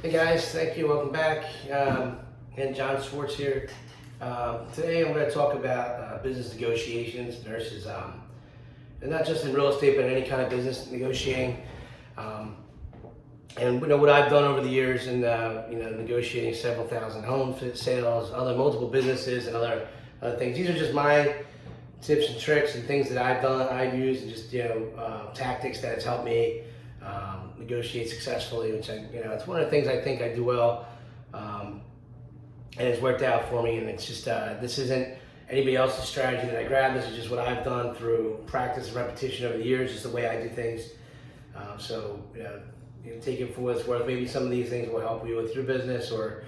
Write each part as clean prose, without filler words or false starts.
Hey guys, thank you. Welcome back. Again, John Schwartz here. Today I'm going to talk about business negotiations versus, and not just in real estate, but any kind of business negotiating. And what I've done over the years in negotiating several thousand home sales, other multiple businesses, and other things. These are just my tips and tricks and things that I've used, and just tactics that has helped me negotiate successfully. Which it's one of the things I think I do well, and it's worked out for me. And it's just this isn't anybody else's strategy that I grabbed. This is just what I've done through practice and repetition over the years. Just the way I do things. Take it for what it's worth. Maybe some of these things will help you with your business, or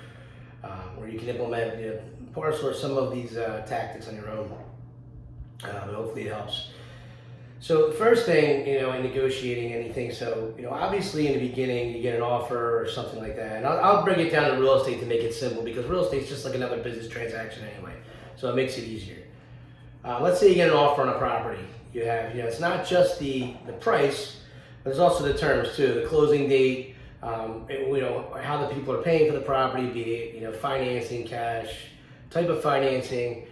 you can implement parts or some of these tactics on your own. And hopefully it helps. So the first thing, in negotiating anything, obviously in the beginning you get an offer or something like that. And I'll bring it down to real estate to make it simple, because real estate is just like another business transaction anyway. So it makes it easier. Let's say you get an offer on a property. You have, it's not just the price, but there's also the terms too, the closing date, how the people are paying for the property, be it, financing, cash, type of financing,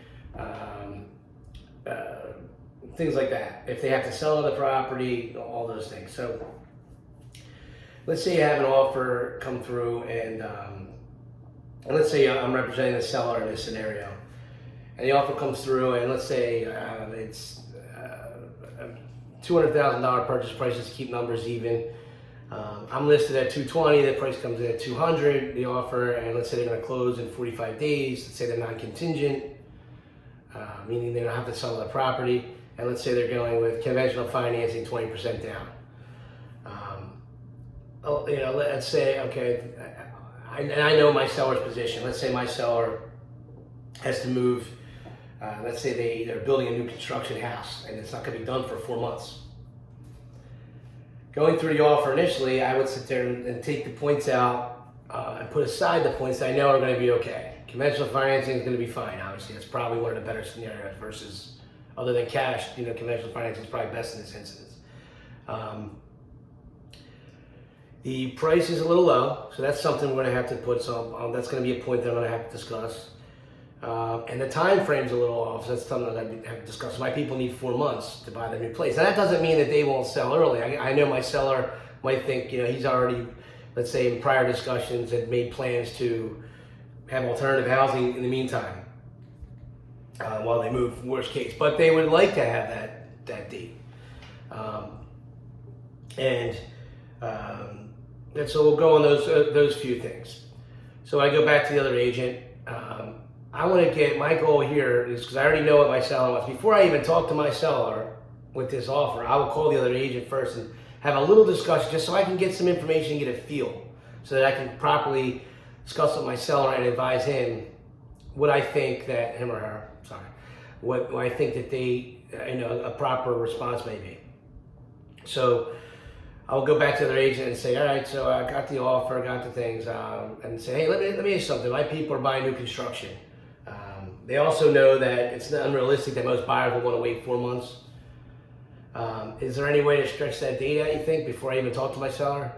things like that. If they have to sell the property, all those things. So let's say you have an offer come through, and let's say I'm representing the seller in this scenario, and the offer comes through, and let's say it's a $200,000 purchase price, just to keep numbers even. I'm listed at $220, the price comes in at $200, the offer, and let's say they're going to close in 45 days. Let's say they're non-contingent, meaning they don't have to sell the property. And let's say they're going with conventional financing, 20% down. Let's say, okay, I know my seller's position. Let's say my seller has to move. Let's say they're building a new construction house, and it's not going to be done for 4 months. Going through the offer initially, I would sit there and take the points out and put aside the points that I know are going to be okay. Conventional financing is going to be fine. Obviously, that's probably one of the better scenarios versus, other than cash, conventional financing is probably best in this instance. The price is a little low, so that's something we're going to have to put. So that's going to be a point that I'm going to have to discuss. And the time frame's a little off, so that's something that I have to discuss. My people need 4 months to buy their new place. And that doesn't mean that they won't sell early. I know my seller might think, he's already, let's say in prior discussions, had made plans to have alternative housing in the meantime. While they move, worst case, but they would like to have that date, and so we'll go on those few things. So I go back to the other agent. I want to get, my goal here is, because I already know what my seller wants. Before I even talk to my seller with this offer, I will call the other agent first and have a little discussion, just so I can get some information and get a feel, so that I can properly discuss with my seller and advise him what I think that him or her, what I think that they, a proper response may be. So I'll go back to their agent and say, all right, so I got the offer, got the things, and say, hey, let me ask you something. My people are buying new construction. They also know that it's not unrealistic that most buyers will want to wait 4 months. Is there any way to stretch that date out, you think, before I even talk to my seller?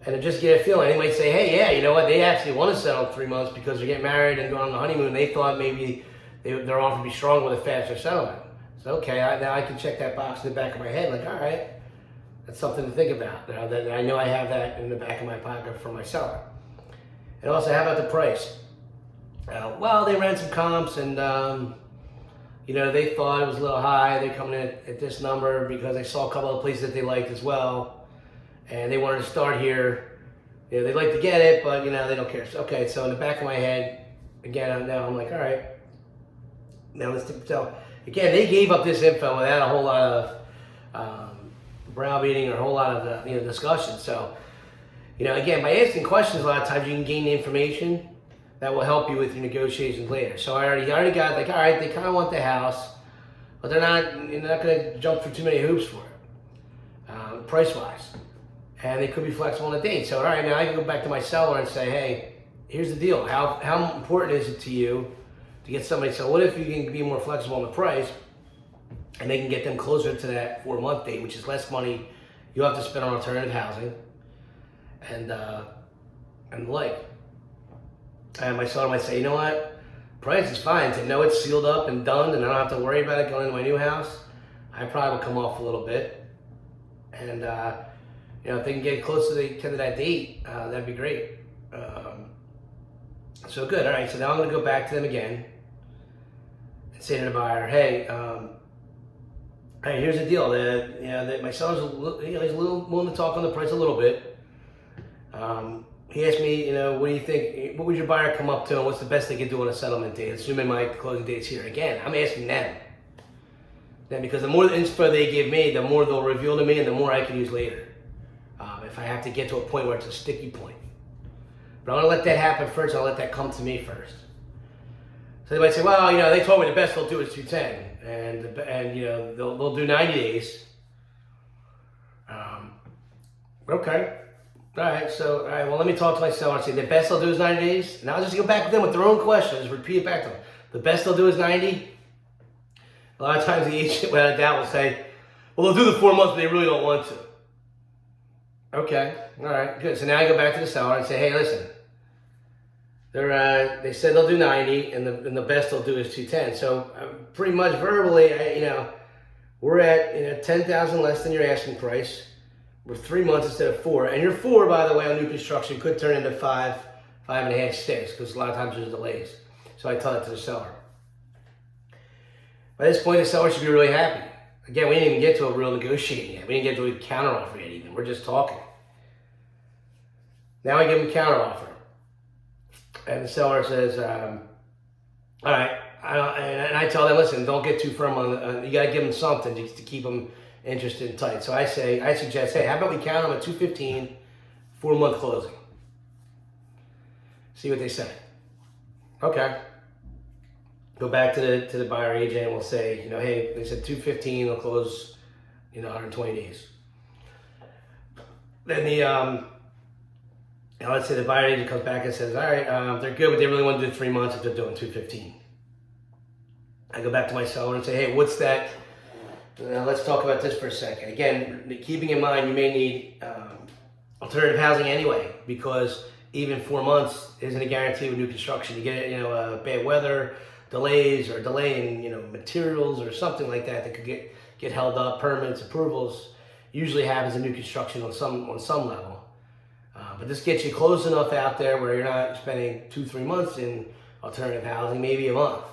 And just get a feeling. They might say, hey, yeah, you know what? They actually want to settle in 3 months because they're getting married and going on the honeymoon. They thought maybe their offer would be strong with a faster settlement. So, okay, now I can check that box in the back of my head. Like, all right, that's something to think about. Now that I know I have that in the back of my pocket for my seller. And also, how about the price? Well, they ran some comps, and they thought it was a little high. They're coming in at this number because they saw a couple of places that they liked as well, and they wanted to start here. They'd like to get it, but they don't care. So, okay, so in the back of my head, again, now I'm like, all right. Now let's tell. Again, they gave up this info without a whole lot of browbeating or a whole lot of discussion. So, again, by asking questions, a lot of times you can gain the information that will help you with your negotiations later. So I already got, like, all right, they kind of want the house, but they're not going to jump through too many hoops for it, price-wise. And they could be flexible on the date. So, all right, now I can go back to my seller and say, hey, here's the deal. How important is it to you to get somebody? So what if you can be more flexible on the price, and they can get them closer to that 4 month date, which is less money you have to spend on alternative housing, and and the like. And my seller might say, you know what, price is fine. To know it's sealed up and done and I don't have to worry about it going into my new house, I probably will come off a little bit. And, if they can get close to that date, that'd be great. So good. All right. So now I'm going to go back to them again and say to the buyer, hey, here's the deal. My seller's he's a little willing to talk on the price a little bit. He asked me, what do you think? What would your buyer come up to, and what's the best they could do on a settlement date? Assuming my closing date's here. Again, I'm asking them. Then, because the more info they give me, the more they'll reveal to me, and the more I can use later. If I have to get to a point where it's a sticky point. But I'm going to let that happen first. I'll let that come to me first. So they might say, well, they told me the best they'll do is 210, and they'll do 90 days. Okay. All right. So, well, let me talk to my seller and say the best they'll do is 90 days, and I'll just go back with them with their own questions. Repeat it back to them. The best they'll do is 90. A lot of times the agent, without a doubt, will say, well, they'll do the 4 months, but they really don't want to. Okay, all right, good. So now I go back to the seller and say, hey, listen, they said they'll do 90, and the best they'll do is 210. So pretty much verbally, we're at 10,000 less than your asking price. We're 3 months instead of 4, and your 4, by the way, on new construction could turn into 5, 5.5, 6, because a lot of times there's delays. So I tell that to the seller. By this point, the seller should be really happy. Again, we didn't even get to a real negotiating yet. We didn't get to a counteroffer yet even. We're just talking. Now I give them a counteroffer. And the seller says, all right. And I tell them, listen, don't get too firm on you got to give them something just to keep them interested and tight. So I suggest, hey, how about we count them at 215, 4-month closing? See what they say. Okay. Go back to the buyer agent and we'll say, hey, they said 215, they'll close, 120 days. Then let's say the buyer agent comes back and says, all right, they're good, but they really want to do 3 months if they're doing 215. I go back to my seller and say, hey, what's that? Let's talk about this for a second. Again, keeping in mind you may need alternative housing anyway, because even 4 months isn't a guarantee with new construction. You get, bad weather, delays, or delay in, materials or something like that could get held up. Permits, approvals usually happens in new construction on some level. But this gets you close enough out there where you're not spending 2-3 months in alternative housing, maybe a month.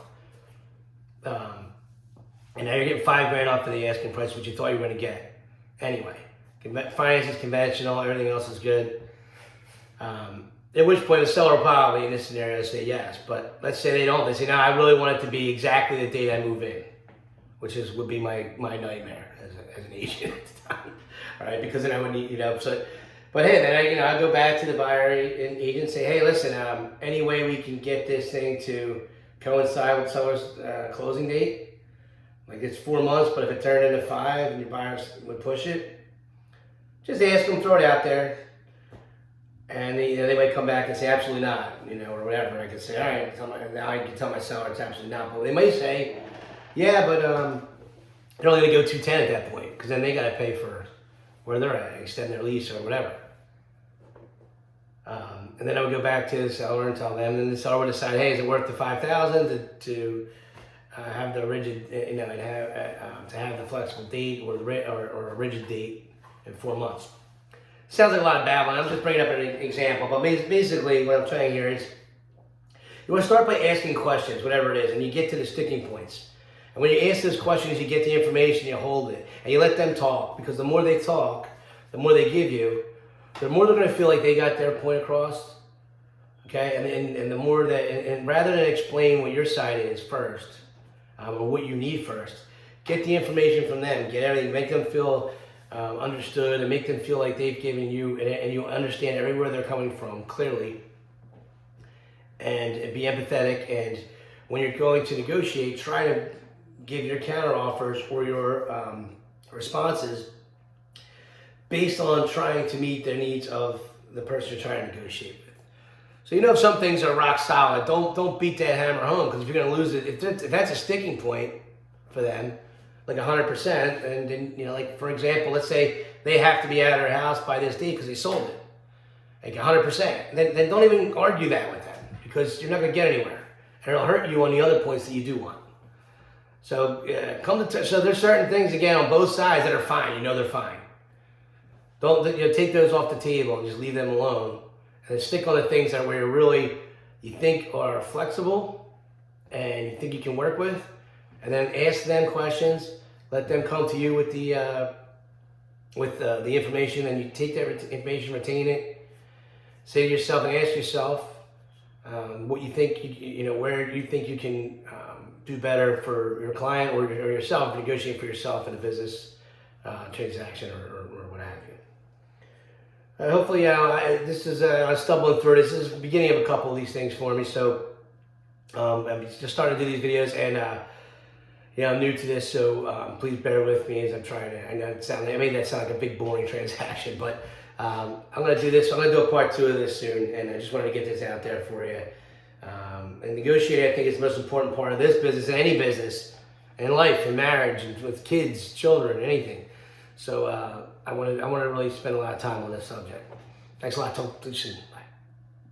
And now you're getting $5,000 off of the asking price, which you thought you were going to get. Anyway, finance is conventional, everything else is good. At which point the seller will probably, in this scenario, say yes. But let's say they don't. They say, no, I really want it to be exactly the date I move in, which would be my nightmare as an agent at the time. All right, because then I would need, But hey, then I go back to the buyer and agent and say, hey, listen, any way we can get this thing to coincide with seller's closing date? Like it's 4 months, but if it turned into 5 and your buyers would push it, just ask them, throw it out there. And they might come back and say, absolutely not, or whatever. I could say, all right, now I can tell my seller it's absolutely not. But they may say, yeah, but they're only going to go 210 at that point, because then they got to pay for where they're at, extend their lease or whatever. And then I would go back to the seller and tell them, and the seller would decide, hey, is it worth the $5,000 to have the rigid, and to have the flexible date or a rigid date in 4 months. Sounds like a lot of babbling. I'm just bringing up an example, but basically what I'm saying here is you want to start by asking questions, whatever it is, and you get to the sticking points. And when you ask those questions, you get the information, you hold it, and you let them talk, because the more they talk, the more they give you, the more they're going to feel like they got their point across, okay? And the more that, and rather than explain what your side is first, or what you need first, get the information from them, get everything, make them feel understood, and make them feel like they've given you, and you understand everywhere they're coming from clearly, and be empathetic. And when you're going to negotiate, try to give your counter offers or your responses based on trying to meet the needs of the person you're trying to negotiate with. So if some things are rock solid, don't beat that hammer home, because if you're going to lose it, if that's a sticking point for them, like 100%, and then like for example, let's say they have to be out of their house by this date because they sold it. like 100%, then don't even argue that with them, because you're not going to get anywhere, and it'll hurt you on the other points that you do want. So so there's certain things, again, on both sides that are fine. You know they're fine. Don't take those off the table and just leave them alone, and stick on the things that where you think are flexible and you think you can work with, and then ask them questions. Let them come to you with the information, and you take that information, retain it. Say to yourself and ask yourself what you think, where you think you can do better for your client or yourself, negotiate for yourself in a business transaction or what have you. Hopefully, this is I'm stumbling through. This is the beginning of a couple of these things for me. So I'm just starting to do these videos, and I'm new to this, so please bear with me as I'm trying to. I made that sound like a big boring transaction, but I'm going to do this. I'm going to do a part 2 of this soon, and I just wanted to get this out there for you. And negotiating, I think, is the most important part of this business and any business, in life, in marriage, and with kids, children, anything. So I want to really spend a lot of time on this subject. Thanks a lot. Talk to you soon.